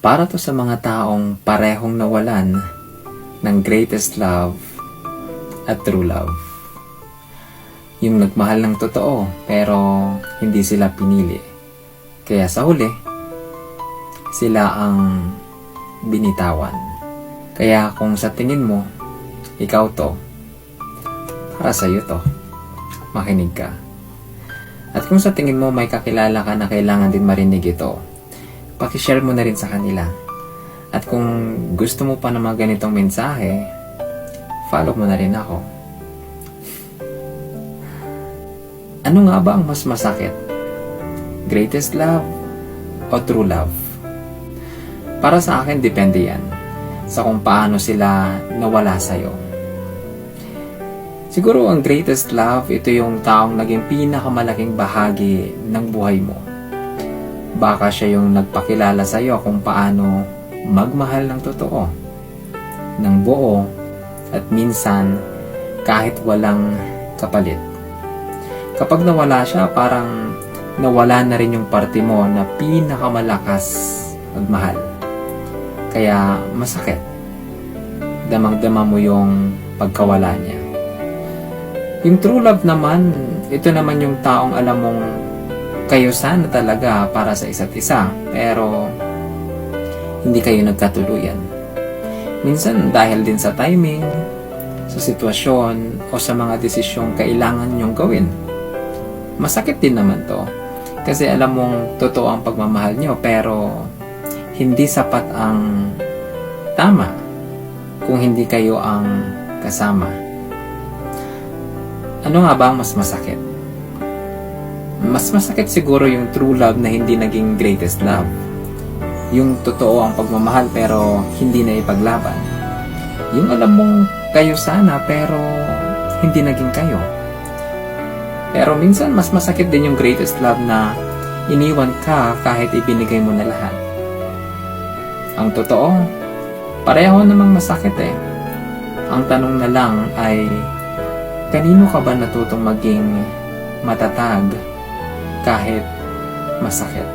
Para to sa mga taong parehong nawalan ng greatest love at true love. Yung nagmahal ng totoo pero hindi sila pinili. Kaya sa huli, sila ang binitawan. Kaya kung sa tingin mo, ikaw to, para sa'yo to, makinig ka. At kung sa tingin mo may kakilala ka na kailangan din marinig ito, pakishare mo na rin sa kanila. At kung gusto mo pa ng mga ganitong mensahe, follow mo na rin ako. Ano nga ba ang mas masakit? Greatest love o true love? Para sa akin, depende yan sa kung paano sila nawala sa'yo. Siguro ang greatest love, ito yung taong naging pinakamalaking bahagi ng buhay mo. Baka siya yung nagpakilala sa'yo kung paano magmahal ng totoo, ng buo, at minsan kahit walang kapalit. Kapag nawala siya, parang nawala na rin yung parte mo na pinakamalakas magmahal. Kaya masakit. Damang-dama mo yung pagkawala niya. Yung true love naman, ito naman yung taong alam mong kayo sana talaga para sa isa't isa, pero hindi kayo nagkatuluyan. Minsan dahil din sa timing, sa sitwasyon, o sa mga desisyong kailangan nyong gawin. Masakit din naman to. Kasi alam mong totoo ang pagmamahal nyo, pero hindi sapat ang tama kung hindi kayo ang kasama. Ano nga ba ang mas masakit? Mas masakit siguro yung true love na hindi naging greatest love. Yung totoo ang pagmamahal pero hindi na ipaglaban. Yung alam mong kayo sana pero hindi naging kayo. Pero minsan mas masakit din yung greatest love na iniwan ka kahit ibinigay mo na lahat. Ang totoo, pareho namang masakit eh. Ang tanong na lang ay, kanino ka ba natutong maging matatag kahit masakit?